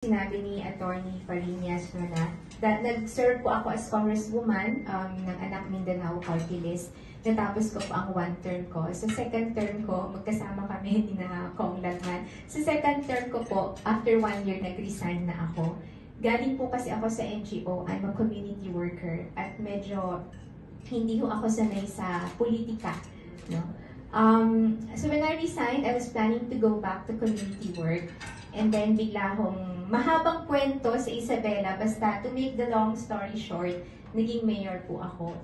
Sinabi ni Attorney Fariñas no, na nag-serve po ako as congresswoman ng Anak Mindanao Party List. Natapos ko po ang one term ko. Sa second term ko, magkasama kami ni na Kong Latman. Sa second term ko po, after 1 year, nag-resign na ako. Galing po kasi ako sa NGO, I'm a community worker. At medyo hindi ho ako sanay sa politika. No? So when I resigned, I was planning to go back to community work. And then bigla hong mahabang kwento sa Isabela, basta to make the long story short, naging mayor po ako.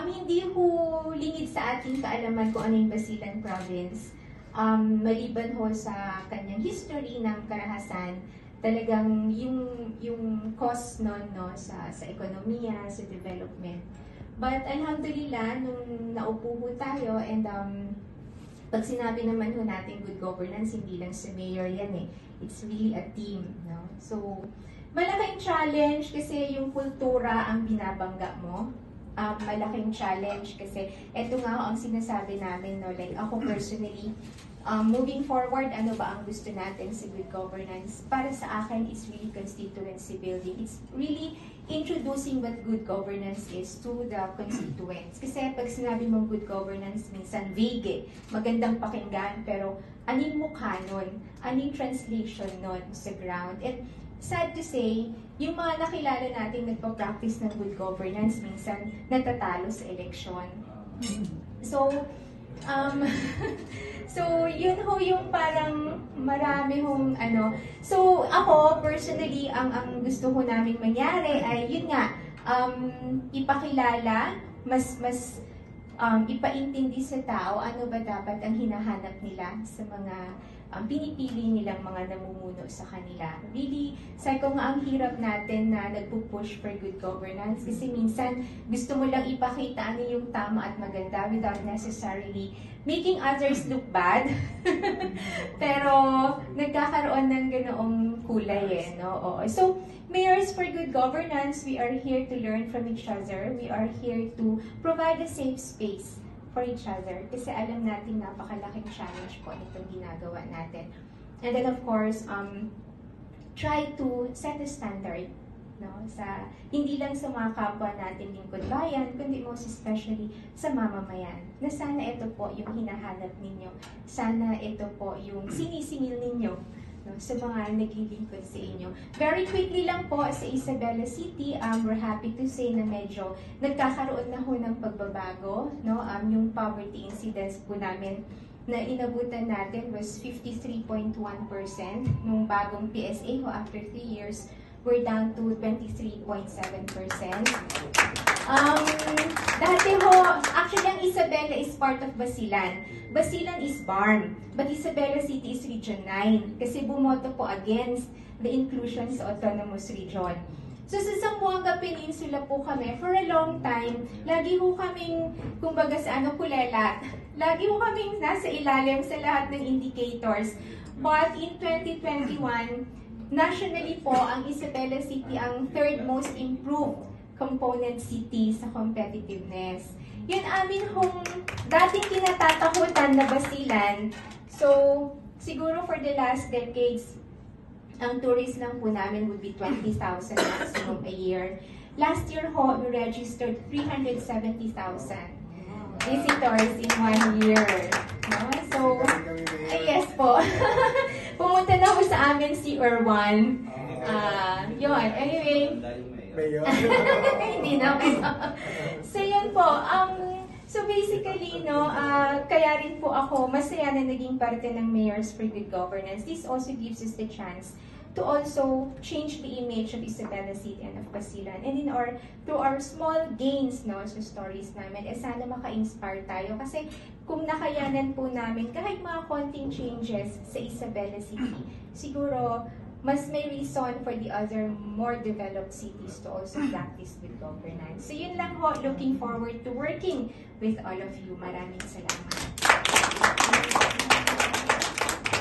Hindi po lingid sa ating kaalaman kung ano yung Basilan Province. Maliban ho sa kanyang history ng karahasan, talagang yung cost nun, no, sa ekonomiya, sa development. But alhamdulillah, nung naupo po tayo and pag sinabi naman ho natin good governance, hindi lang sa mayor yan eh. It's really a team. No? So, malaking challenge kasi yung kultura ang binabangga mo. Malaking challenge kasi eto nga ang sinasabi namin, no? Like ako personally, moving forward, ano ba ang gusto natin sa good governance? Para sa akin, is really constituency building. It's really introducing what good governance is to the constituents. Kasi pag sinabi mong good governance, minsan vague eh. Magandang pakinggan, pero aning mukha nun? Aning translation nun sa ground? And sad to say, yung mga nakilala nating nagpa-practice ng good governance, minsan natatalo sa eleksyon. So, so, yun ho yung parang marami hong ano. So, ako, personally, ang gusto ko namin mangyari ay, yun nga, ipakilala, mas ipaintindi sa tao ano ba dapat ang hinahanap nila sa mga pinipili nilang mga namumuno sa kanila. Really, sabi ko nga ang hirap natin na nagpupush for good governance kasi minsan gusto mo lang ipakita ano yung tama at maganda without necessarily making others look bad. Pero nagkakaroon ng ganoong kulay eh. No? Oo. So, Mayors for Good Governance, we are here to learn from each other. We are here to provide a safe space for each other. Kasi alam natin napakalaking challenge po itong ginagawa natin. And then of course, try to set a standard. No? Hindi lang sa mga kapwa natin lingkod bayan, kundi most especially sa mamamayan. Na sana ito po yung hinahanap ninyo. Sana ito po yung sinisingil ninyo, no, sa mga naglilingkod sa inyo. Very quickly lang po sa Isabela City, we're happy to say na medyo nagkakaroon na ho ng pagbabago. No? Yung poverty incidence po namin na inabutan natin was 53.1% nung bagong PSA ho after 3 years. We're down to 23.7%. Dati ho, actually ang Isabela is part of Basilan. Basilan is BARM, but Isabela City is Region 9 kasi bumoto po against the inclusion sa autonomous region. So sa Zamboanga Peninsula po kami, for a long time, lagi ho kaming, kumbaga sa kulelat, lagi ho kaming nasa ilalim sa lahat ng indicators. But in 2021, nationally po, ang Isabela City ang third most improved component city sa competitiveness. Yun amin hong dating kinatatakutan na Basilan. So, siguro for the last decades, ang tourist lang po namin would be 20,000 maximum a year. Last year ho, we registered 370,000 visitors in 1 year. No? So, yes po. Pumunta na po sa amin si Erwan. Yun. Anyway. Hindi na. So, yun po. So, basically, no, kaya rin po ako masaya na naging parte ng Mayors for Good Governance. This also gives us the chance to also change the image of Isabela City and of Basilan. And through our small gains, no, sa stories namin, sana maka-inspire tayo. Kasi kung nakayanan po namin kahit mga konting changes sa Isabela City, siguro mas may reason for the other more developed cities to also practice good governance. So yun lang ho, looking forward to working with all of you. Maraming salamat.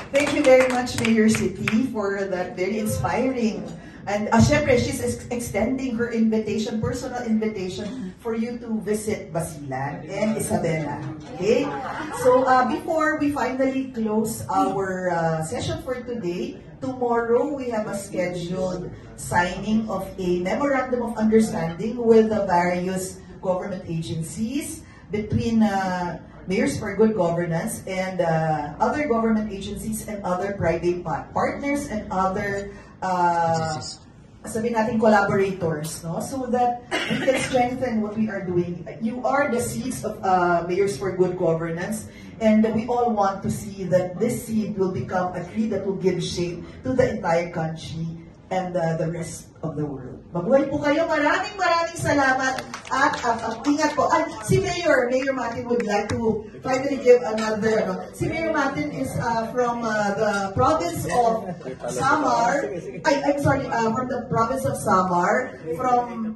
Thank you very much, Mayor City, for that very inspiring. And syempre, she's extending her invitation, personal invitation, for you to visit Basilan and Isabela. Okay? So, before we finally close our session for today, tomorrow we have a scheduled signing of a memorandum of understanding with the various government agencies between Mayors for Good Governance and other government agencies and other private partners and other sabihin natin collaborators, no? So that we can strengthen what we are doing. You are the seeds of Mayors for Good Governance, and we all want to see that this seed will become a tree that will give shape to the entire country and the rest of the world. Mabuhay po kayo. Maraming salamat at ingat po. Si Mayor Martin would like to finally give another, si Mayor Martin is from the province of Samar. I'm sorry, from the province of Samar, from